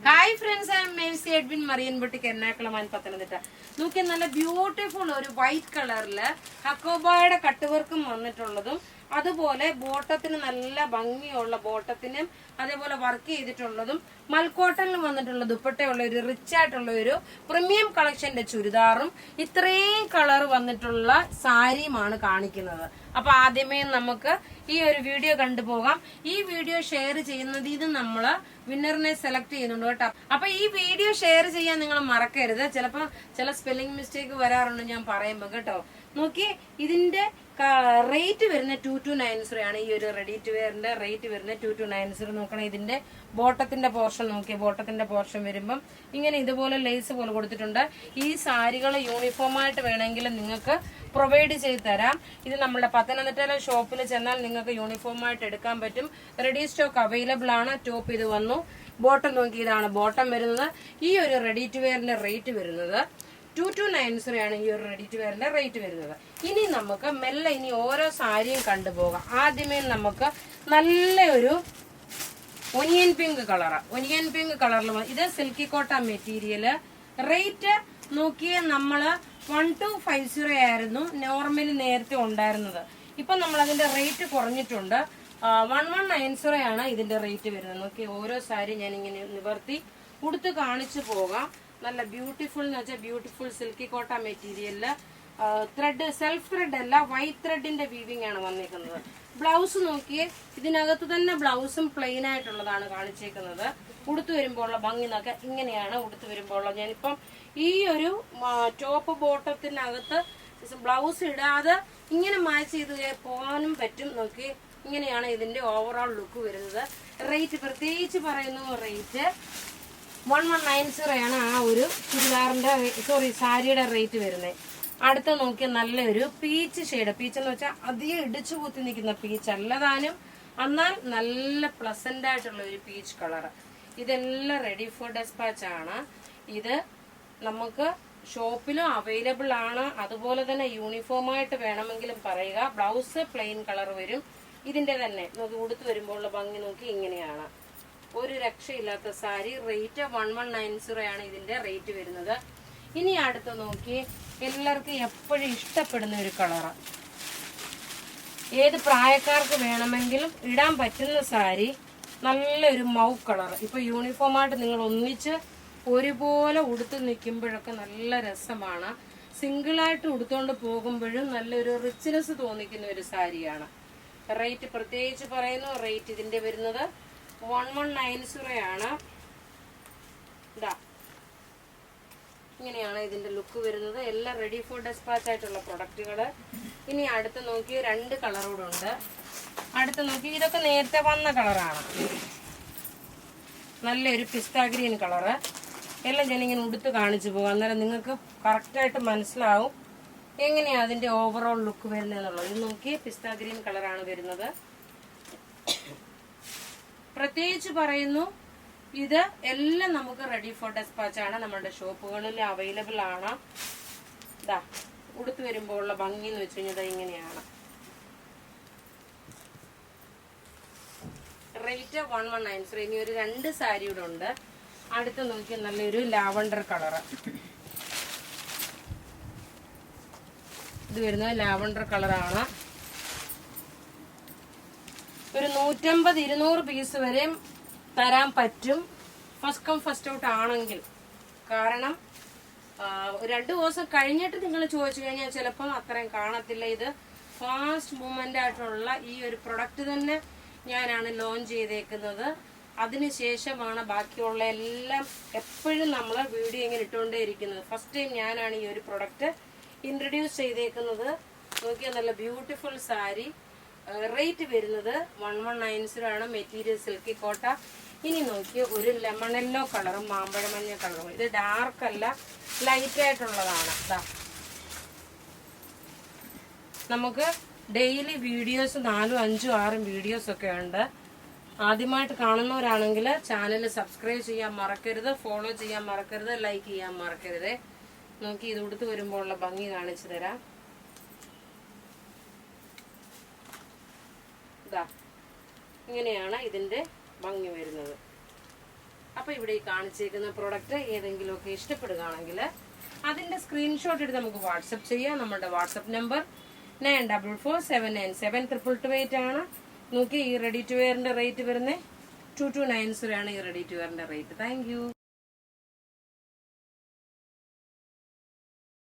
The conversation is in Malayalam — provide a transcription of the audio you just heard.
Hi friends, I am Mercy Edwin Marian boutique Ernakulam Pathanamthitta. നോക്കി നല്ല ബ്യൂട്ടിഫുൾ ഒരു വൈറ്റ് കളറില് ഹക്കോബായുടെ കട്ട് വർക്കും വന്നിട്ടുള്ളതും അതുപോലെ ബോട്ടത്തിന് നല്ല ഭംഗിയുള്ള ബോട്ടത്തിനും അതേപോലെ വർക്ക് ചെയ്തിട്ടുള്ളതും മൽക്കോട്ടനിൽ വന്നിട്ടുള്ള ദുപ്പട്ടയുള്ള ഒരു റിച്ച് ആയിട്ടുള്ള ഒരു പ്രീമിയം കളക്ഷന്റെ ചുരിദാറും ഇത്രയും കളർ വന്നിട്ടുള്ള സാരിയുമാണ് കാണിക്കുന്നത്. അപ്പൊ ആദ്യമേ നമുക്ക് ഈ ഒരു വീഡിയോ കണ്ടുപോകാം. ഈ വീഡിയോ ഷെയർ ചെയ്യുന്നത് ഇത് നമ്മള് വിന്നറിനെ സെലക്ട് ചെയ്യുന്നുണ്ട് കേട്ടോ. അപ്പൊ ഈ വീഡിയോ ഷെയർ ചെയ്യാൻ നിങ്ങൾ മറക്കരുത്. ചിലപ്പോ ചില സ്പെല്ലിംഗ് മിസ്റ്റേക്ക് വരാറുണ്ട് ഞാൻ പറയുമ്പോ കേട്ടോ. നോക്കി, ഇതിന്റെ റേറ്റ് വരുന്ന 2290 ആണ്. ഈ ഒരു റെഡി ടു വെയറിന്റെ റേറ്റ് വരുന്ന 2290. നോക്കണം, ഇതിന്റെ ബോട്ടത്തിന്റെ പോർഷൻ നോക്കിയ ബോട്ടത്തിന്റെ പോർഷൻ വരുമ്പം ഇങ്ങനെ ഇതുപോലെ ലേസ് പോലെ കൊടുത്തിട്ടുണ്ട്. ഈ സാരികൾ യൂണിഫോം ആയിട്ട് വേണമെങ്കിൽ നിങ്ങൾക്ക് പ്രൊവൈഡ് ചെയ്ത് തരാം. ഇത് നമ്മുടെ പത്തനംതിട്ടയിലെ ഷോപ്പിൽ ചെന്നാൽ നിങ്ങൾക്ക് യൂണിഫോം ആയിട്ട് എടുക്കാൻ പറ്റും. റെഡി സ്റ്റോക്ക് അവൈലബിൾ ആണ്. ടോപ്പ് ഇത് വന്നു, ബോട്ടം നോക്കി ഇതാണ് ബോട്ടം വരുന്നത്. ഈ ഒരു റെഡി ടു വെയറിന്റെ റേറ്റ് വരുന്നത് 2290 ആണ്. ഈ ഒരു റെഡി ടു വെയറിന്റെ റേറ്റ് വരുന്നത്. ഇനി നമുക്ക് മെല്ലെ ഇനി ഓരോ സാരിയും കണ്ടുപോകാം. ആദ്യമേ നമുക്ക് നല്ല ഒരു ഒനിയൻ പിങ്ക് കളറിൽ ഇത് സിൽക്കി കോട്ട മെറ്റീരിയല്. റേറ്റ് നോക്കിയ നമ്മള് 1250 ആയിരുന്നു നോർമലി നേരത്തെ ഉണ്ടായിരുന്നത്. ഇപ്പൊ നമ്മൾ അതിന്റെ റേറ്റ് കുറഞ്ഞിട്ടുണ്ട്. 1190 ആണ് ഇതിന്റെ റേറ്റ് വരുന്നത്. നോക്കി, ഓരോ സാരി ഞാൻ ഇങ്ങനെ നിവർത്തി ഉടുത്ത് കാണിച്ചു പോകാം. നല്ല ബ്യൂട്ടിഫുൾ എന്ന് വെച്ചാൽ ബ്യൂട്ടിഫുൾ സിൽക്കി കോട്ട മെറ്റീരിയലില് ത്രെഡ്, സെൽഫ് ത്രെഡ് അല്ല, വൈറ്റ് ത്രെഡിന്റെ വീവിംഗ് ആണ് വന്നിരിക്കുന്നത്. ബ്ലൗസ് നോക്കിയേ, ഇതിനകത്ത് തന്നെ ബ്ലൗസും പ്ലെയിൻ ആയിട്ടുള്ളതാണ് കാണിച്ചേക്കുന്നത്. ഉടുത്തു വരുമ്പോൾ ഉള്ള ഭംഗി നോക്കുക, ഇങ്ങനെയാണ് ഉടുത്തു വരുമ്പോൾ ഉള്ളത്. ഞാനിപ്പം ഈ ഒരു ടോപ്പ് ബോട്ടത്തിനകത്ത് ബ്ലൗസ് ഇടാതെ ഇങ്ങനെ മാച്ച് ചെയ്ത് പോകാനും പറ്റും. നോക്കി, ഇങ്ങനെയാണ് ഇതിന്റെ ഓവറോൾ ലുക്ക് വരുന്നത്. റേറ്റ് പ്രത്യേകിച്ച് പറയുന്നു, റേറ്റ് 1190 ആണ് ആ ഒരു ചുരിദാറിന്റെ സാരിയുടെ റേറ്റ് വരുന്നത്. അടുത്ത നോക്കിയ നല്ലൊരു പീച്ച് ഷെയ്ഡ്. പീച്ച് എന്ന് വെച്ചാൽ അധികം ഇടിച്ചു കൂത്തി നിൽക്കുന്ന പീച്ച് അല്ലതാനും, എന്നാൽ നല്ല പ്ലസന്റ് ആയിട്ടുള്ള ഒരു പീച്ച് കളർ. ഇതെല്ലാം റെഡി ഫോർ ഡെസ്പാച്ച് ആണ്. ഇത് നമുക്ക് ഷോപ്പിലും അവൈലബിൾ ആണ്. അതുപോലെ തന്നെ യൂണിഫോം ആയിട്ട് വേണമെങ്കിലും പറയുക. ബ്ലൗസ് പ്ലെയിൻ കളർ വരും. ഇതിന്റെ തന്നെ നോക്കി ഉടുത്ത് വരുമ്പോൾ ഉള്ള ഭംഗി നോക്കി, ഇങ്ങനെയാണ് ഒരു രക്ഷയില്ലാത്ത സാരി. റേറ്റ് 1190 ആണ് ഇതിന്റെ റേറ്റ് വരുന്നത്. ഇനി അടുത്ത് നോക്കി, എല്ലാവർക്കും എപ്പോഴും ഇഷ്ടപ്പെടുന്ന ഒരു കളറ്, ഏത് പ്രായക്കാർക്ക് വേണമെങ്കിലും ഇടാൻ പറ്റുന്ന സാരി, നല്ലൊരു മൗ കളർ. ഇപ്പൊ യൂണിഫോം ആയിട്ട് നിങ്ങൾ ഒന്നിച്ച് ഒരുപോലെ ഉടുത്ത് നിൽക്കുമ്പോഴൊക്കെ നല്ല രസമാണ്. സിംഗിളായിട്ട് ഉടുത്തോണ്ട് പോകുമ്പോഴും നല്ലൊരു റിച്ച്നെസ് തോന്നിക്കുന്ന ഒരു സാരിയാണ്. റേറ്റ് പ്രത്യേകിച്ച് പറയുന്നു, റേറ്റ് ഇതിന്റെ വരുന്നത് 1190 ആണ്. ഇതാ ഇങ്ങനെയാണ് ഇതിന്റെ ലുക്ക് വരുന്നത്. എല്ലാം റെഡി ഫോർ ഡെസ്പാച്ച് ആയിട്ടുള്ള പ്രൊഡക്റ്റുകള്. ഇനി അടുത്ത് നോക്കി രണ്ട് കളറൂടെ ഉണ്ട്. അടുത്ത് നോക്കി, ഇതൊക്കെ നേരത്തെ വന്ന കളറാണ്. നല്ലൊരു പിസ്ത ഗ്രീൻ കളറ്. എല്ലാം ഞാനിങ്ങനെ ഉടുത്ത് കാണിച്ചു പോകും. അന്നേരം നിങ്ങൾക്ക് കറക്റ്റായിട്ട് മനസ്സിലാവും എങ്ങനെയാ അതിന്റെ ഓവറോൾ ലുക്ക് വരുന്നതെന്നുള്ളത്. ഇത് നോക്കി, പിസ്ത ഗ്രീൻ കളറാണ് വരുന്നത്. പ്രത്യേകിച്ച് പറയുന്നു, ഇത് എല്ലാം നമുക്ക് റെഡി ഫോർ ഡെസ്പാച്ച് ആണ്. നമ്മുടെ ഷോപ്പുകളിൽ അവൈലബിൾ ആണ്. ഇതാ ഉടുത്ത് വരുമ്പോൾ ഉള്ള ഭംഗി എന്ന് വെച്ച് കഴിഞ്ഞാൽ ഇങ്ങനെയാണ്. റേറ്റ് 1190. ഇനി ഒരു രണ്ട് സാരി ഇവിടെ ഉണ്ട്. അടുത്ത് നോക്കി, നല്ലൊരു ലാവണ്ടർ കളറ്. ഇത് വരുന്നത് ലാവണ്ടർ കളറാണ്. ഒരു 150-200 പീസ് വരെയും തരാൻ പറ്റും, ഫസ്റ്റ് കം ഫസ്റ്റ് ഔട്ട് ആണെങ്കിൽ. കാരണം 2 ദിവസം കഴിഞ്ഞിട്ട് നിങ്ങൾ ചോദിച്ചു കഴിഞ്ഞാൽ ചിലപ്പോൾ അത്രയും കാണത്തില്ല. ഇത് ഫാസ്റ്റ് മൂവ്മെന്റ് ആയിട്ടുള്ള ഈ ഒരു പ്രൊഡക്റ്റ് തന്നെ ഞാനാണ് ലോഞ്ച് ചെയ്തേക്കുന്നത്. അതിനുശേഷമാണ് ബാക്കിയുള്ള എല്ലാം എപ്പോഴും നമ്മൾ വീഡിയോ ഇങ്ങനെ ഇട്ടുകൊണ്ടേ ഇരിക്കുന്നത്. ഫസ്റ്റ് ടൈം ഞാനാണ് ഈ ഒരു പ്രൊഡക്റ്റ് ഇൻട്രൊഡ്യൂസ് ചെയ്തേക്കുന്നത്. നോക്കിയാൽ നല്ല ബ്യൂട്ടിഫുൾ സാരി. റേറ്റ് വരുന്നത് 1190 ആണ്. മെറ്റീരിയൽ സിൽക്കി കോട്ട. ഇനി നോക്കി, ഒരു ലെമൺ യെല്ലോ കളറും മാമ്പഴ മഞ്ഞ കളറും. ഇത് ഡാർക്ക് അല്ല, ലൈറ്റ് ആയിട്ടുള്ളതാണ്. നമുക്ക് ഡെയിലി വീഡിയോസ് 4, 5, 6 വീഡിയോസ് ഒക്കെ ഉണ്ട്. ആദ്യമായിട്ട് കാണുന്നവരാണെങ്കിൽ ചാനൽ സബ്സ്ക്രൈബ് ചെയ്യാൻ മറക്കരുത്, ഫോളോ ചെയ്യാൻ മറക്കരുത്, ലൈക്ക് ചെയ്യാൻ മറക്കരുത്. നോക്കി, ഇത് ഉടുത്ത് വരുമ്പോൾ ഉള്ള ഭംഗി കാണിച്ചു തരാം. ഇങ്ങനെയാണ് ഇതിന്റെ ഭംഗി വരുന്നത്. അപ്പൊ ഇവിടെ ഈ കാണിച്ചേക്കുന്ന പ്രൊഡക്റ്റ് ഏതെങ്കിലുമൊക്കെ ഇഷ്ടപ്പെടുകയാണെങ്കിൽ അതിന്റെ സ്ക്രീൻഷോട്ട് എടുത്ത് നമുക്ക് വാട്സപ്പ് ചെയ്യാം. നമ്മുടെ വാട്സപ്പ് നമ്പർ 9447972228 ആണ്. നോക്കി ഈ റെഡി ടു വെയറിന്റെ റേറ്റ് വരുന്നത് 2290 ആണ് ഈ റെഡി ടു വെയറിന്റെ റേറ്റ്. Thank U.